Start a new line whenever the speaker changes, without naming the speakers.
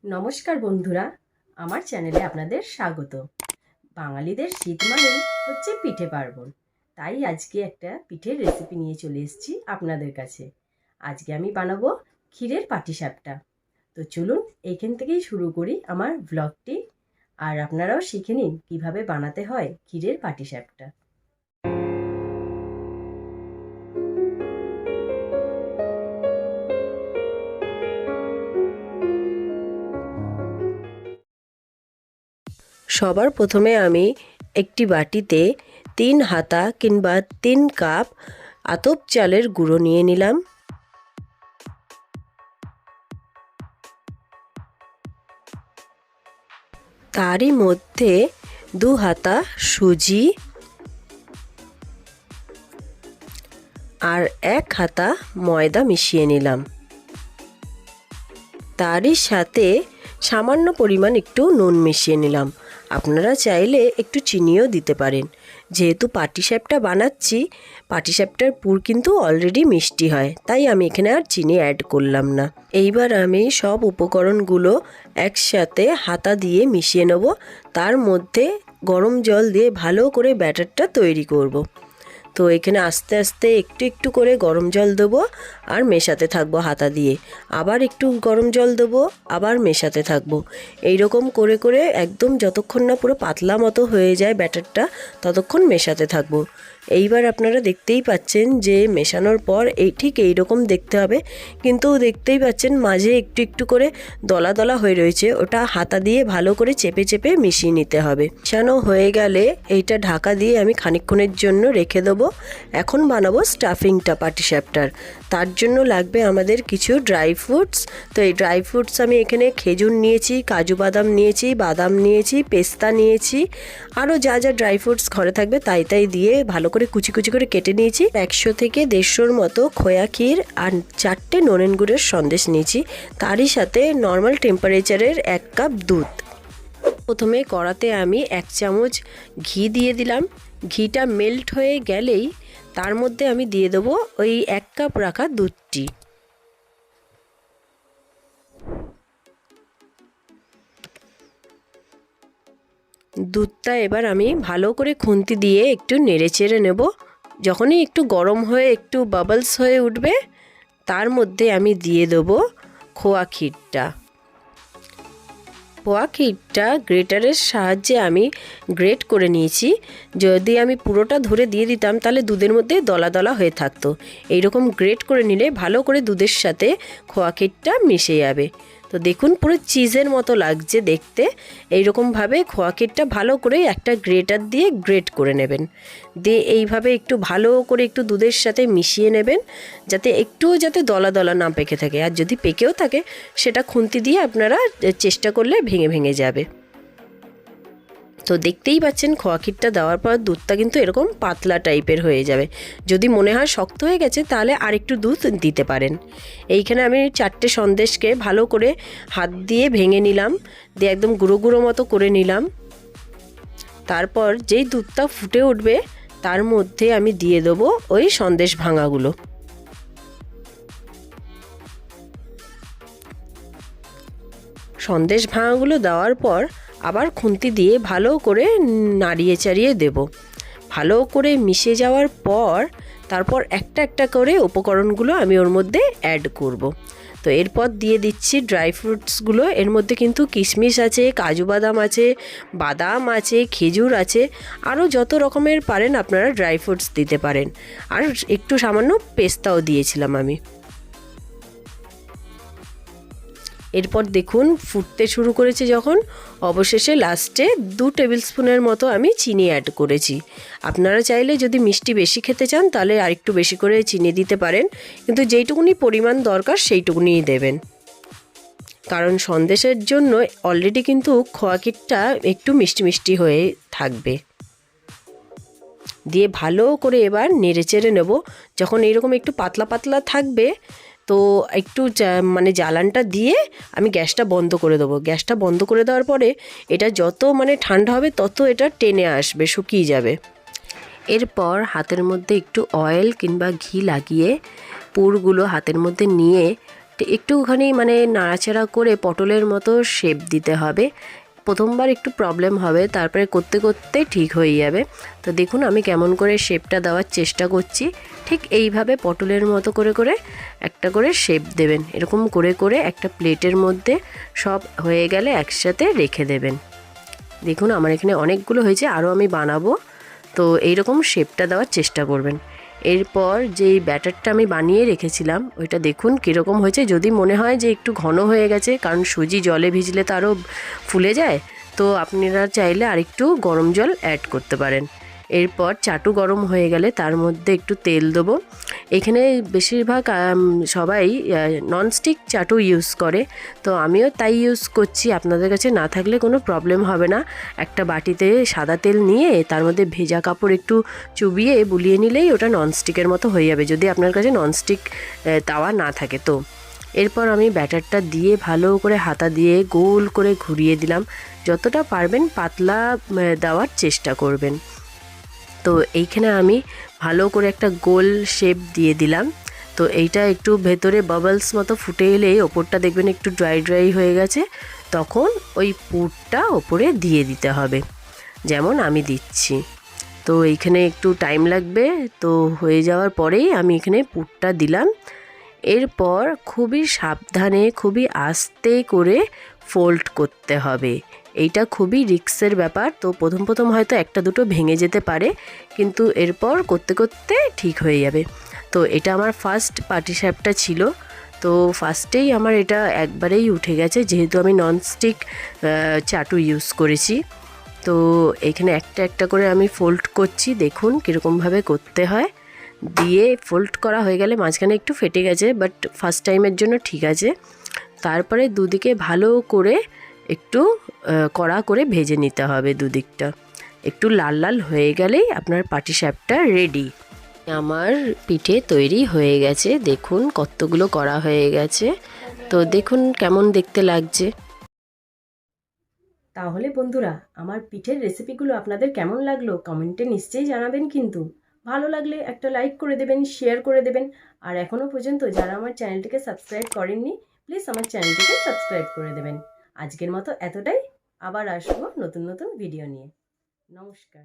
নমস্কার বন্ধুরা, আমার চ্যানেলে আপনাদের স্বাগত। বাঙালিদের শীত মানেই হচ্ছে পিঠে পার্বণ। তাই আজকে একটা পিঠের রেসিপি নিয়ে চলে এসেছি আপনাদের কাছে। আজকে আমি বানাবো ক্ষীরের পাটিসাপটা। তো চলুন এইখান থেকেই শুরু করি আমার ব্লগটি, আর আপনারাও শিখে নিন কীভাবে বানাতে হয় ক্ষীরের পাটিসাপটা।
সবার প্রথমে আমি একটি বাটিতে 3 হাতা কিংবা 3 কাপ আতপ চালের গুঁড়ো নিয়ে নিলাম। তারই মধ্যে 2 হাতা সুজি আর 1 হাতা ময়দা মিশিয়ে নিলাম। তারই সাথে সামান্য পরিমাণ একটু নুন মিশিয়ে নিলাম। আপনারা চাইলে একটু চিনিও দিতে পারেন। যেহেতু পাটিসাপটা বানাচ্ছি, পাটিসাপটার পুর কিন্তু অলরেডি মিষ্টি হয়, তাই আমি এখানে আর চিনি অ্যাড করলাম না। এইবার আমি সব উপকরণগুলো একসাথে হাতা দিয়ে মিশিয়ে নেব। তার মধ্যে গরম জল দিয়ে ভালো করে ব্যাটারটা তৈরি করব। তো এখানে আস্তে আস্তে একটু একটু করে গরম জল দেবো আর মেশাতে থাকবো হাতা দিয়ে। আবার একটু গরম জল দেবো, আবার মেশাতে থাকবো। এই রকম করে করে একদম যতক্ষণ না পুরো পাতলা মতো হয়ে যায় ব্যাটারটা, ততক্ষণ মেশাতে থাকবো। এইবার আপনারা দেখতেই পাচ্ছেন যে মেশানোর পর ঠিক এই রকম দেখতে হবে, কিন্তু দেখতেই পাচ্ছেন মাঝে একটু একটু করে দলা দলা হয়ে রয়েছে। ওটা হাতা দিয়ে ভালো করে চেপে চেপে মিশিয়ে নিতে হবে। মেশানো হয়ে গেলে এইটা ঢাকা দিয়ে আমি খানিকক্ষণের জন্য রেখে দেবো। এখন বানাবো স্টাফিংটা পাটিসাপটার। তার জন্য লাগবে আমাদের কিছু ড্রাই ফ্রুটস। তো এই ড্রাই ফ্রুটস আমি এখানে খেজুর নিয়েছি, কাজু বাদাম নিয়েছি, বাদাম নিয়েছি, পেস্তা নিয়েছি, আরও যা যা ড্রাই ফ্রুটস ঘরে থাকবে তাই তাই দিয়ে ভালো করে কুচি কুচি করে কেটে নিয়েছি। 100 থেকে 150-র মতো খোয়া ক্ষীর আর 4টে নলেন গুড়ের সন্দেশ নিয়েছি। তারই সাথে নর্মাল টেম্পারেচারের 1 কাপ দুধ। প্রথমে কড়াতে আমি 1 চামচ ঘি দিয়ে দিলাম। ঘিটা মেল্ট হয়ে গেলেই তার মধ্যে আমি দিয়ে দেবো ওই 1 কাপ রাখা দুধটি। দুধটা এবার আমি ভালো করে খুন্তি দিয়ে একটু নেড়ে চেড়ে নেব। যখনই একটু গরম হয়ে একটু বাবলস হয়ে উঠবে, তার মধ্যে আমি দিয়ে দেবো খোয়া ক্ষীরটা। খোয়া ক্ষীরটা গ্রেটারের সাহায্যে আমি গ্রেট করে নিয়েছি। যদি আমি পুরোটা ধরে দিয়ে দিতাম তাহলে দুধের মধ্যে দলা দলা হয়ে থাকতো। এইরকম গ্রেট করে নিলে ভালো করে দুধের সাথে খোয়া ক্ষীরটা মিশে যাবে। তো দেখুন পুরো চিজের মতো লাগছে দেখতে। এইরকমভাবে খোয়া ক্ষীরটা ভালো করে একটা গ্রেটার দিয়ে গ্রেট করে নেবেন। দিয়ে এইভাবে একটু ভালো করে একটু দুধের সাথে মিশিয়ে নেবেন, যাতে দলা দলা না পেকে থাকে। আর যদি পেকেও থাকে সেটা খুন্তি দিয়ে আপনারা চেষ্টা করলে ভেঙে ভেঙে যাবে। তো দেখতেই পাচ্ছেন খোয়া ক্ষীরটা দেওয়ার পর দুধটা কিন্তু এরকম পাতলা টাইপের হয়ে যাবে। যদি মনে হয় শক্ত হয়ে গেছে তাহলে আর একটু দুধ দিতে পারেন। এইখানে আমি 4টে সন্দেশকে ভালো করে হাত দিয়ে ভেঙে নিলাম, দিয়ে একদম গুঁড়ো গুঁড়ো মতো করে নিলাম। তারপর যেই দুধটা ফুটে উঠবে তার মধ্যে আমি দিয়ে দেবো ওই সন্দেশ ভাঙাগুলো। সন্দেশ ভাঙাগুলো দেওয়ার পর আবার খুন্তি দিয়ে ভালো করে নাড়িয়ে চাড়িয়ে দেব। ভালো করে মিশে যাওয়ার পর তারপর একটা একটা করে উপকরণগুলো আমি ওর মধ্যে অ্যাড করব। তো এরপর দিয়ে দিচ্ছি ড্রাই ফ্রুটসগুলো। এর মধ্যে কিন্তু কিশমিশ আছে, কাজু বাদাম আছে, বাদাম আছে, খেজুর আছে, আরও যত রকমের পারেন আপনারা ড্রাই ফ্রুটস দিতে পারেন। আর একটু সামান্য পেস্তাও দিয়েছিলাম আমি। এরপর দেখুন ফুটতে শুরু করেছে যখন, অবশেষে লাস্টে 2 টেবিল স্পুনের মতো আমি চিনি অ্যাড করেছি। আপনারা চাইলে যদি মিষ্টি বেশি খেতে চান তাহলে আরেকটু বেশি করে চিনি দিতে পারেন, কিন্তু যেইটুকুনি পরিমাণ দরকার সেইটুকুনিই দেবেন। কারণ সন্দেশের জন্য অলরেডি কিন্তু খোয়া ক্ষীরটা একটু মিষ্টি মিষ্টি হয়ে থাকবে। দিয়ে ভালো করে এবার নেড়ে চেড়ে নেব। যখন এইরকম একটু পাতলা পাতলা থাকবে তো একটু জ্বালানটা দিয়ে আমি গ্যাসটা বন্ধ করে দেবো। গ্যাসটা বন্ধ করে দেওয়ার পরে এটা যত ঠান্ডা হবে তত এটা টেনে আসবে, শুকিয়ে যাবে। এরপর হাতের মধ্যে একটু অয়েল কিংবা ঘি লাগিয়ে পুরগুলো হাতের মধ্যে নিয়ে একটুখানি মানে নাড়াচাড়া করে পটলের মতো শেপ দিতে হবে। প্রথমবার একটু প্রবলেম হবে, তারপরে করতে করতে ঠিক হয়ে যাবে। তো দেখুন আমি কেমন করে শেপটা দেওয়ার চেষ্টা করছি। ঠিক এইভাবে পটলের মতো করে করে একটা করে শেপ দেবেন। এরকম করে করে একটা প্লেটের মধ্যে সব হয়ে গেলে একসাথে রেখে দেবেন। দেখুন আমার এখানে অনেকগুলো হয়েছে, আরও আমি বানাবো। তো এইরকম শেপটা দেওয়ার চেষ্টা করবেন। এরপর যেই ব্যাটারটা আমি বানিয়ে রেখেছিলাম ওইটা দেখুন কীরকম হয়েছে। যদি মনে হয় যে একটু ঘন হয়ে গেছে, কারণ সুজি জলে ভিজলে তো আরও ফুলে যায়, তো আপনারা চাইলে আরেকটু গরম জল অ্যাড করতে পারেন। এরপর চাটু গরম হয়ে গেলে তার মধ্যে একটু তেল দেবো। এখানে বেশিরভাগ সবাই ননস্টিক চাটু ইউজ করে, তো আমিও তাই ইউজ করছি। আপনাদের কাছে না থাকলে কোনো প্রবলেম হবে না। একটা বাটিতে সাদা তেল নিয়ে তার মধ্যে ভেজা কাপড় একটু চুবিয়ে বুলিয়ে নিলেই ওটা ননস্টিকের মতো হয়ে যাবে, যদি আপনার কাছে ননস্টিক তাওয়া না থাকে তো। এরপর আমি ব্যাটারটা দিয়ে ভালো করে হাতা দিয়ে গোল করে ঘুরিয়ে দিলাম। যতটা পারবেন পাতলা দেওয়ার চেষ্টা করবেন। তো এইখানে আমি ভালো করে একটা গোল শেপ দিয়ে দিলাম। তো এইটা একটু ভেতরে বাবলস মতো ফুটে এলেই ওপরটা দেখবেন একটু ড্রাই ড্রাই হয়ে গেছে, তখন ওই পুরটা ওপরে দিয়ে দিতে হবে, যেমন আমি দিচ্ছি। তো এইখানে একটু টাইম লাগবে, তো হয়ে যাওয়ার পরেই আমি এখানে পুরটা দিলাম। এরপর খুবই সাবধানে খুবই আস্তে করে ফোল্ড করতে হবে। এইটা খুবই রিস্কের ব্যাপার। তো প্রথম প্রথম হয়তো একটা দুটো ভেঙে যেতে পারে, কিন্তু এরপর করতে করতে ঠিক হয়ে যাবে। তো এটা আমার ফার্স্ট পাটিসাপটা ছিল। তো ফার্স্টেই আমার এটা একবারেই উঠে গেছে, যেহেতু আমি ননস্টিক চাটু ইউজ করেছি। তো এখানে একটা একটা করে আমি ফোল্ড করছি, দেখুন কীরকমভাবে করতে হয়। দিয়ে ফোল্ড করা হয়ে গেলে মাঝখানে একটু ফেটে গেছে, বাট ফার্স্ট টাইমের জন্য ঠিক আছে। তারপরে দুদিকে ভালো করে একটু কড়া করে ভেজে নিতে হবে দুদিকটা। একটু লাল লাল হয়ে গেলেই আপনার পাটিসাপটা রেডি। আমার পিঠে তৈরি হয়ে গেছে, দেখুন কতগুলো করা হয়ে গেছে। তো দেখুন কেমন দেখতে লাগছে।
তাহলে বন্ধুরা, আমার পিঠের রেসিপিগুলো আপনাদের কেমন লাগলো কমেন্টে নিশ্চয়ই জানাবেন। কিন্তু ভালো লাগলে একটা লাইক করে দেবেন, শেয়ার করে দেবেন। আর এখনও পর্যন্ত যারা আমার চ্যানেলটিকে সাবস্ক্রাইব করেননি, প্লিজ আমার চ্যানেলটিকে সাবস্ক্রাইব করে দেবেন। আজকের মতো এতটাই। আবার আসবো নতুন নতুন ভিডিও নিয়ে। নমস্কার।